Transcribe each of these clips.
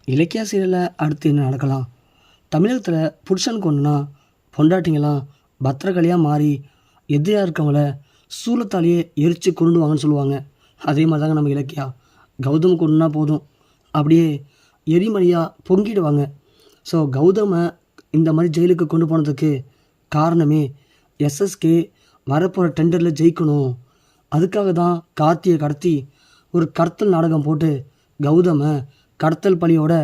இலக்கிய சீரியலில் அடுத்து என்ன நடக்கலாம்? தமிழகத்தில் புருஷனுக்கு ஒன்றுனா பொண்டாட்டிங்கெல்லாம் பத்திரகாளியாக மாறி எதிரியாக இருக்கவங்கள சூளத்தாலேயே எரித்து கொண்டுவாங்கன்னு சொல்லுவாங்க. அதே மாதிரி தாங்க நம்ம இலக்கியா. கௌதமுக்கு ஒன்றுனா போதும், அப்படியே எரிமலையாக பொங்கிடுவாங்க. ஸோ கௌதமை இந்த மாதிரி ஜெயிலுக்கு கொண்டு போனதுக்கு காரணமே எஸ்எஸ்கே வரப்போகிற டெண்டரில் ஜெயிக்கணும். அதுக்காக தான் கார்த்தியை கடத்தி ஒரு கடத்தல் நாடகம் போட்டு கௌதமை கடத்தல் பழியோட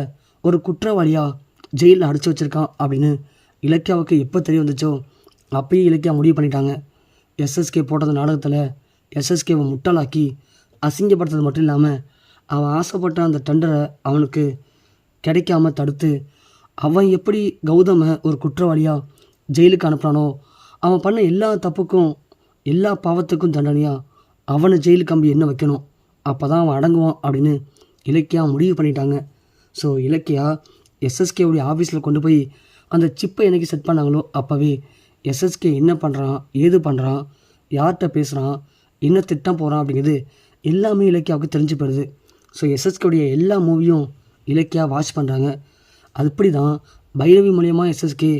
ஒரு குற்றவாளியாக ஜெயிலில் அடைச்சி வச்சுருக்கான் அப்படின்னு இலக்கியாவுக்கு எப்போ தெரிய வந்துச்சோ அப்பயே இலக்கியா முடிவு பண்ணிட்டாங்க. எஸ்எஸ்கே போட்டது நாடகத்தில் எஸ்எஸ்கேவை முட்டாளாக்கி அசிங்கப்படுத்துறது மட்டும் இல்லாமல் அவன் ஆசைப்பட்ட அந்த டெண்டரை அவனுக்கு கிடைக்காம தடுத்து அவன் எப்படி கௌதமை ஒரு குற்றவாளியாக ஜெயிலுக்கு அனுப்புறானோ அவன் பண்ண எல்லா தப்புக்கும் எல்லா பாவத்துக்கும் தண்டனையாக அவனை ஜெயிலு கம்பி என்ன வைக்கணும், அப்போ தான் அவன் அடங்குவான் அப்படின்னு இலக்கியா முடிவு பண்ணிட்டாங்க. ஸோ இலக்கியா எஸ்எஸ்கேவுடைய ஆஃபீஸில் கொண்டு போய் அந்த சிப்பை என்னைக்கு செட் பண்ணாங்களோ அப்போவே எஸ்எஸ்கே என்ன பண்ணுறான், ஏது பண்ணுறான், யார்கிட்ட பேசுகிறான், என்ன திட்டம் போகிறான் அப்படிங்கிறது எல்லாமே இலக்கியாவுக்கு தெரிஞ்சு போயிடுது. ஸோ எஸ்எஸ்கேவுடைய எல்லா மூவியும் இலக்கியா வாட்ச் பண்ணுறாங்க. அதுபடி தான் பைரவி மூலயமா எஸ்எஸ்கே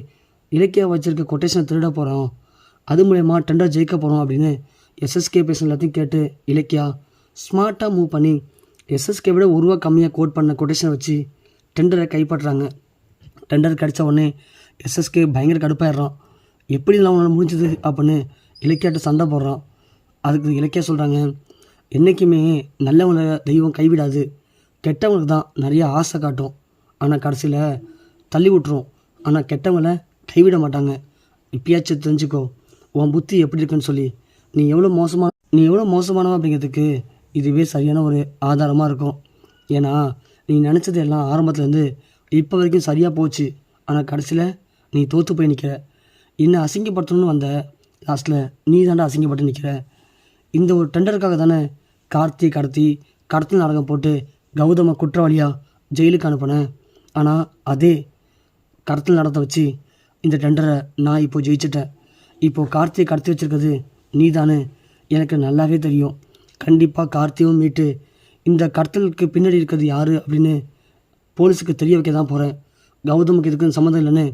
இலக்கியா வச்சுருக்க கொட்டேஷனை திருட போகிறோம், அது மூலயமா டெண்டர் ஜெயிக்க போகிறோம் அப்படின்னு எஸ்எஸ்கே பேசுன எல்லாத்தையும் கேட்டு இலக்கியா ஸ்மார்ட்டாக மூவ் பண்ணி எஸ்எஸ்கே விட ஒரு ரூபா கம்மியாக கோட் பண்ண கொட்டேஷனை வச்சு டெண்டரை கைப்பற்றுறாங்க. டெண்டர் கிடச்ச உடனே எஸ்எஸ்கே பயங்கர கடுப்பாயிடுறான். எப்படி நான் உன்னால் முடிஞ்சது அப்படின்னு இலக்கியாட்ட சண்டை போடுறான். அதுக்கு இலக்கியா சொல்கிறாங்க, என்றைக்குமே நல்லவங்களை தெய்வம் கைவிடாது, கெட்டவங்களுக்கு தான் நிறைய ஆசை காட்டும், ஆனால் கடைசியில் தள்ளி விட்டுரும், ஆனால் கெட்டவங்களை கைவிட மாட்டாங்க. இப்பயாச்சும் தெரிஞ்சுக்கோ உன் புத்தி எப்படி இருக்குன்னு சொல்லி. நீ எவ்வளோ மோசமானவன் அப்படிங்கிறதுக்கு இதுவே சரியான ஒரு ஆதாரமாக இருக்கும். ஏன்னா நீ நினச்சது எல்லாம் ஆரம்பத்துலேருந்து இப்போ வரைக்கும் சரியாக போச்சு, ஆனால் கடைசியில் நீ தோற்று போய் நிற்கிற. இன்னும் அசிங்கப்படுத்தணும்னு வந்த லாஸ்ட்டில் நீ தாண்டா அசிங்கப்பட்டு நிற்கிற. இந்த ஒரு டெண்டருக்காக தானே கார்த்தி கடத்தல் நாடகம் போட்டு கௌதம குற்றவாளியாக ஜெயிலுக்கு அனுப்பினேன். ஆனால் அதே கடத்தல் நாடகத்தை வச்சு இந்த டெண்டரை நான் இப்போது ஜெயிச்சிட்டேன். இப்போது கார்த்தியை கடத்தி வச்சுருக்கிறது நீ தானே, எனக்கு நல்லாவே தெரியும். கண்டிப்பாக கார்த்தியும் மீட்டு இந்த கடத்தலுக்கு பின்னாடி இருக்கிறது யார் அப்படின்னு போலீஸுக்கு தெரிய வைக்க தான் போகிறேன். கௌதமுக்கு இதுக்குன்னு சம்மந்தம் இல்லைன்னு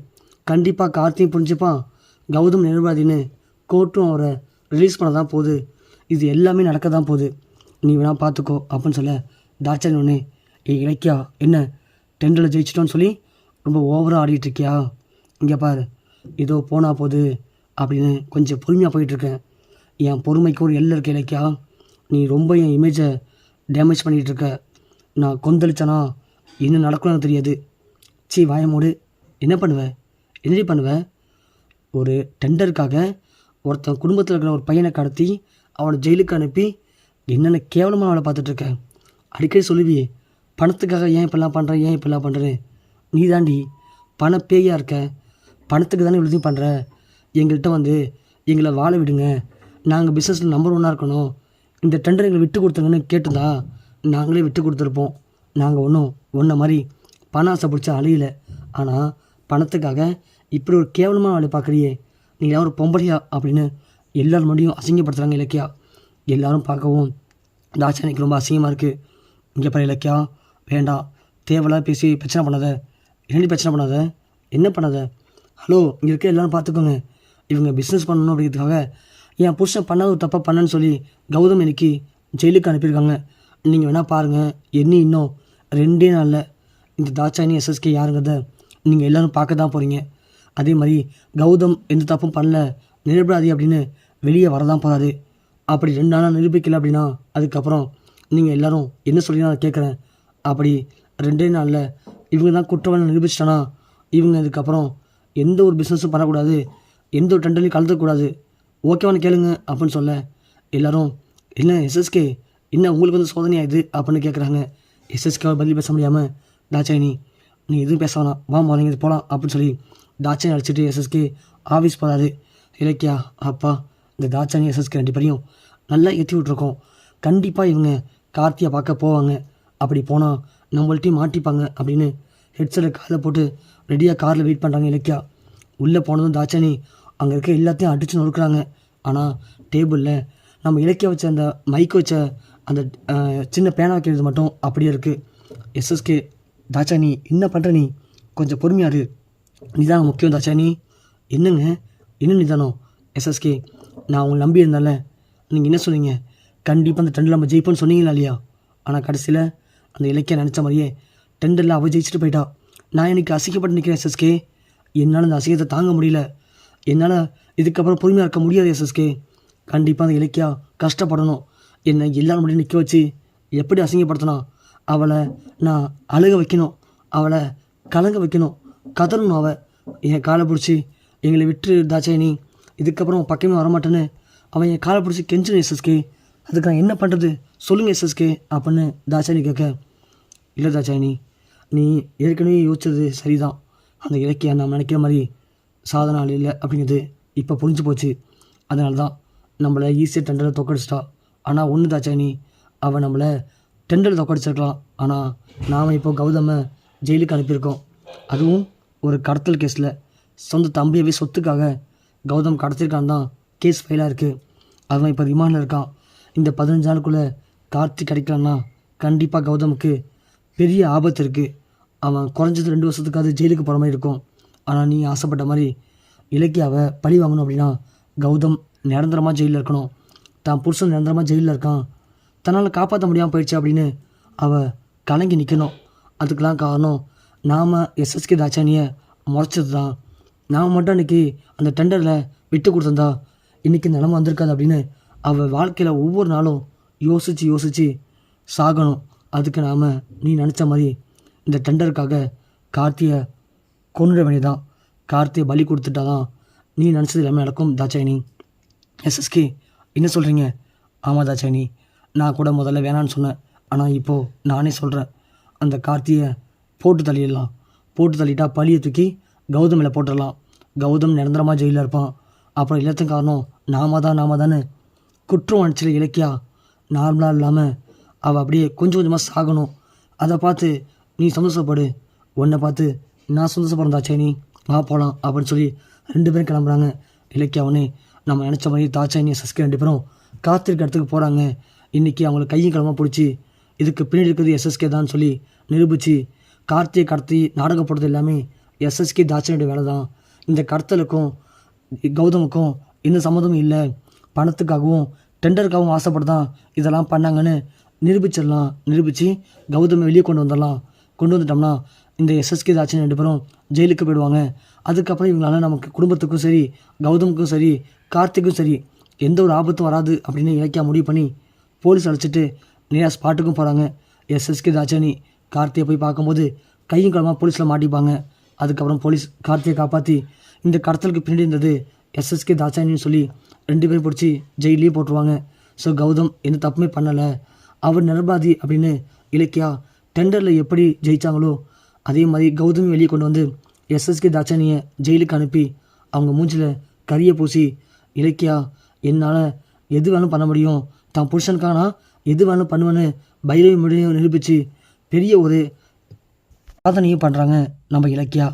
கண்டிப்பாக கார்த்தியும் புரிஞ்சுப்பான். கௌதம் நிரபராதின்னு கோர்ட்டும் அவரை ரிலீஸ் பண்ண தான் போகுது. இது எல்லாமே நடக்க தான் போகுது, நீ வேணால் பார்த்துக்கோ அப்படின்னு சொல்ல தாட்சாயணி ஒன்று, இலக்கியா என்ன டெண்டரில் ஜெயிச்சிட்டோன்னு சொல்லி ரொம்ப ஓவராக ஆடிட்டுருக்கியா, இங்கே பாரு ஏதோ போனால் போகுது அப்படின்னு கொஞ்சம் பொறுமையாக போயிட்டுருக்கேன். என் பொறுமைக்கு ஒரு எல்லை இருக்க இலக்கியா, நீ ரொம்ப என் இமேஜை டேமேஜ் பண்ணிகிட்ருக்க. நான் கொந்தளிச்சனா என்ன நடக்கணும்னு தெரியாது. வாயமோடு என்ன பண்ணுவேன், என்னடி பண்ணுவேன்? ஒரு டெண்டருக்காக ஒருத்தன் குடும்பத்தில் இருக்கிற ஒரு பையனை கடத்தி அவனை ஜெயிலுக்கு அனுப்பி என்னென்ன கேவலமாக அவளை பார்த்துட்ருக்கேன். அடிக்கடி சொல்லுவியே பணத்துக்காக ஏன் இப்படிலாம் பண்ணுறேன்னு. நீ தாண்டி பண பேயாக இருக்க, பணத்துக்கு தானே இவ்வளோதையும் பண்ணுற. எங்கள்கிட்ட வந்து எங்களை வாழ விடுங்க, நாங்கள் பிஸ்னஸில் நம்பர் 1 இருக்கணும், இந்த டெண்டர் எங்களை விட்டு கொடுத்துருங்கன்னு கேட்டுதா நாங்களே விட்டு கொடுத்துருப்போம். நாங்கள் ஒன்றும் ஒன்றை மாதிரி பணம் ஆசை பிடிச்ச அழியல. ஆனால் பணத்துக்காக இப்படி ஒரு கேவலமாக வேலை பார்க்குறியே, நீங்களாம் ஒரு பொம்பளையா அப்படின்னு எல்லோரும் மறுபடியும் அசிங்கப்படுத்துகிறாங்க இலக்கியா. எல்லோரும் பார்க்கவும் தாட்சாயணிக்கு ரொம்ப அசிங்கமாக இருக்குது. இங்கே பாரு இலக்கியா, வேண்டாம், தேவையில்லாத பேசி பிரச்சனை பண்ணாத. என்ன பண்ணாத? ஹலோ, இங்கே இருக்க எல்லோரும் பார்த்துக்கோங்க. இவங்க பிஸ்னஸ் பண்ணணும் அப்படிங்கிறதுக்காக என் புருஷன் பண்ணாத ஒரு தப்பாக பண்ணேன்னு சொல்லி கௌதம் இன்னைக்கு ஜெயிலுக்கு அனுப்பியிருக்காங்க. நீங்கள் வேணால் பாருங்கள், இன்னும் 2 நாளில் இந்த தாட்சாயணி எஸ்எஸ்கே யாருங்கிறத நீங்கள் எல்லோரும் பார்க்க தான் போகிறீங்க. அதே மாதிரி கௌதம் எந்த தப்பும் பண்ணல, நிரபராதி அப்படின்னு வெளியே வரதான் போகாது. அப்படி 2 நாளாக நிரூபிக்கலை அப்படின்னா அதுக்கப்புறம் நீங்கள் எல்லோரும் என்ன சொல்லி நான் கேட்குறேன். அப்படி 2 நாளில் இவங்க தான் குற்றவாளி நிரூபிச்சிட்டானா இவங்க இதுக்கப்புறம் எந்த ஒரு பிஸ்னஸும் பண்ணக்கூடாது, எந்த ஒரு டெண்டர்லையும் கலந்துக்கூடாது, ஓகேவானு கேளுங்க அப்படின்னு சொல்ல எல்லோரும் என்ன எஸ்எஸ்கே என்ன உங்களுக்கு வந்து சோதனையாக இது அப்படின்னு கேட்குறாங்க. எஸ்எஸ்கே பதில் பேச முடியாமல், தாட்சாயணி நீ எதுவும் பேச வேணாம், வா முதல்ல இது போகலாம் அப்படின்னு சொல்லி தாட்சாயணி அடிச்சுட்டு எஸ்எஸ்கே ஆஃபீஸ் போகிறாரு. இலக்கியா, அப்பா இந்த தாட்சாயணி எஸ்எஸ்கே 2 பேரையும் நல்லா ஏற்றி விட்ருக்கோம். கண்டிப்பாக இவங்க கார்த்தியை பார்க்க போவாங்க, அப்படி போனால் நம்மள்ட்டையும் மாட்டிப்பாங்க அப்படின்னு ஹெட்செட்டை காதில் போட்டு ரெடியாக காரில் வெயிட் பண்ணுறாங்க இலக்கியா. உள்ளே போனதும் தாட்சாயணி அங்கே இருக்க எல்லாத்தையும் அடித்து நொறுக்குறாங்க. ஆனால் டேபிளில் நம்ம இலக்கியா வச்ச அந்த மைக் வச்ச அந்த சின்ன பேனா வைக்கிறது மட்டும் அப்படியே இருக்குது. எஸ்எஸ்கே தாட்சாயணி என்ன பண்ணுற நீ? கொஞ்சம் பொறுமையாரு. நிதானம் முக்கியம் தாட்சாயணி. என்னங்க என்ன நிதானம்? எஸ்எஸ்கே, நான் உங்களை நம்பி இருந்தால நீங்கள் என்ன சொன்னீங்க? கண்டிப்பாக அந்த டெண்டரில் நம்ம ஜெயிப்போன்னு சொன்னீங்களா இல்லையா? ஆனால் கடைசியில் அந்த இலக்கியா நினச்ச மாதிரியே டெண்டரில் அவள் ஜெயிச்சுட்டு போயிட்டா. நான் எனக்கு அசிங்கப்பட்டு நிற்கிறேன் எஸ்எஸ்கே. என்னால் அந்த அசிங்கத்தை தாங்க முடியல. என்னால் இதுக்கப்புறம் பொறுமையாக இருக்க முடியாது எஸ்எஸ்கே. கண்டிப்பாக அந்த இலக்கியா கஷ்டப்படணும். என்னை எல்லாரும் முடியும் நிற்க வச்சு எப்படி அசிங்கப்படுத்தினா? அவளை நான் அழுக வைக்கணும், அவளை கலங்க வைக்கணும், கதறணும். அவள் என் காலை பிடிச்சி எங்களை விட்டு தாட்சாயணி, இதுக்கப்புறம் பக்கமே வரமாட்டேன்னு அவன் என் காலை பிடிச்சி கெஞ்சினேன் எஸ்எஸ்கே. அதுக்கு நான் என்ன பண்ணுறது சொல்லுங்கள் எஸ்எஸ்கே அப்படின்னு தாட்சாயணி கேட்க, இல்லை தாட்சாயணி, நீ ஏற்கனவே யோசிச்சது சரிதான். அந்த இலக்கியா நாம் நினைக்கிற மாதிரி சாதனை ஆள் இல்லை அப்படிங்கிறது இப்போ புரிஞ்சு போச்சு. அதனால தான் நம்மளை ஈஸியாக டெண்டரை தோக்கடிச்சிட்டா. ஆனால் ஒன்று தாட்சாயணி, அவள் நம்மளை டெண்டரில் தோக்கடிச்சிருக்கலாம். ஆனால் நாம் இப்போ கௌதமை ஜெயிலுக்கு அனுப்பியிருக்கோம். அதுவும் ஒரு கடத்தல் கேஸில் சொந்த தம்பியவே சொத்துக்காக கௌதம் கடத்திருக்கான் தான் கேஸ் ஃபைலாக இருக்குது. அவன் இப்போ ரிமாண்டில் இருக்கான். இந்த 15 நாளுக்குள்ளே கார்த்தி கிடைக்கலன்னா கண்டிப்பாக கௌதமுக்கு பெரிய ஆபத்து இருக்குது. அவன் குறைஞ்சது 2 வருஷத்துக்காவது ஜெயிலுக்கு போகிற மாதிரி இருக்கும். ஆனால் நீ ஆசைப்பட்ட மாதிரி இலக்கியாவை பழி வாங்கணும் அப்படின்னா கௌதம் நிரந்தரமாக ஜெயிலில் இருக்கணும். தான் புருஷன் நிரந்தரமாக ஜெயிலில் இருக்கான், தன்னால் காப்பாற்ற முடியாமல் போயிடுச்சு அப்படின்னு அவள் கலங்கி நிற்கணும். அதுக்கெலாம் காரணம் நாம் எஸ்எஸ்கே தாட்சாயணியை முறைச்சது தான். நாம் மட்டும் அன்றைக்கி அந்த டெண்டரில் விட்டு கொடுத்துருந்தா இன்றைக்கி நிலமை வந்திருக்காது அப்படின்னு அவள் வாழ்க்கையில் ஒவ்வொரு நாளும் யோசித்து சாகணும். அதுக்கு நாம் நீ நினச்ச மாதிரி இந்த டெண்டருக்காக கார்த்தியை கொண்டுட வேண்டியதான். கார்த்தியை பலி கொடுத்துட்டா தான் நீ நினச்சது எல்லாமே நடக்கும் தாட்சாயணி. எஸ்எஸ்கே, என்ன சொல்கிறீங்க? ஆமாம் தாட்சாயணி, நான் கூட முதல்ல வேணான்னு சொன்னேன். ஆனால் இப்போது நானே சொல்கிறேன், அந்த கார்த்தியை போட்டு தள்ளிடலாம். போட்டு தள்ளிட்டா பழியை தூக்கி கௌதம் மேலே போட்டுடலாம். கௌதம் நிரந்தரமாக ஜெயிலில் இருப்பான். அப்புறம் எல்லாத்துக்கும் காரணம் நாம தானே குற்றம் அடிச்சில் இலக்கியா நார்மலாக இல்லாமல் அவள் அப்படியே கொஞ்சம் கொஞ்சமாக சாகணும். அதை பார்த்து நீ சந்தோஷப்படு, உன்னை பார்த்து நான் சந்தோஷப்படுறேன் தாட்சாயணி, வா போகலாம் அப்படின்னு சொல்லி 2 பேரும் கிளம்புறாங்க. இலக்கியாவனே நம்ம நினச்ச மாதிரி தாட்சாயணி எஸ்எஸ்கே 2 பேரும் காத்திருக்க இடத்துக்கு போகிறாங்க. இன்றைக்கி அவங்கள கையும் கிளம்ப பிடிச்சி இதுக்கு பின்னாடி இருக்கிறது எஸ்எஸ்கே தான் சொல்லி நிரூபித்து கார்த்தியை கடத்தி நாடகம் போடுறது எல்லாமே எஸ்எஸ்கே தாட்சாயணியோட வேலை தான். இந்த கடத்தலுக்கும் கௌதமுக்கும் எந்த சம்மந்தமும் இல்லை. பணத்துக்காகவும் டெண்டருக்காகவும் ஆசைப்பட்டு தான் இதெல்லாம் பண்ணாங்கன்னு நிரூபித்து கௌதமை வெளியே கொண்டு வந்துட்டோம்னா இந்த எஸ்எஸ்கே தாட்சாயணி 2 பேரும் ஜெயிலுக்கு போயிடுவாங்க. அதுக்கப்புறம் இவங்களால நமக்கு குடும்பத்துக்கும் சரி, கௌதமுக்கும் சரி, கார்த்திக்கும் சரி எந்த ஒரு ஆபத்தும் வராது அப்படின்னு இலக்கியா முடிவு பண்ணி போலீஸ் அழைச்சிட்டு நேராக ஸ்பாட்டுக்கும் போகிறாங்க. எஸ்எஸ்கே தாட்சாயணி கார்த்தியை போய் பார்க்கும்போது கையும் களமாக போலீஸில் மாட்டிப்பாங்க. அதுக்கப்புறம் போலீஸ் கார்த்தியை காப்பாற்றி இந்த கடத்தலுக்கு பின்னாடி இருந்தது எஸ்எஸ்கே தாட்சாயணின்னு சொல்லி 2 பேரும் பிடிச்சி ஜெயிலே போட்டுருவாங்க. ஸோ கௌதம் எந்த தப்புமே பண்ணலை, அவர் நிரபாதி அப்படின்னு இலக்கியா டெண்டரில் எப்படி ஜெயித்தாங்களோ அதே மாதிரி கௌதம் வெளியே கொண்டு வந்து எஸ்எஸ்கே தாட்சாயணியை ஜெயிலுக்கு அனுப்பி அவங்க மூஞ்சில் கரியை பூசி இலக்கியா என்னால் எது வேணும் பண்ண முடியும், தான் புருஷனுக்கானா எது வேணும் பண்ணுவேன்னு பைரவி முடியும் நிரூபித்து பெரிய ஒரு சாதனையும் பண்ணுறாங்க நம்ம இலக்கியா.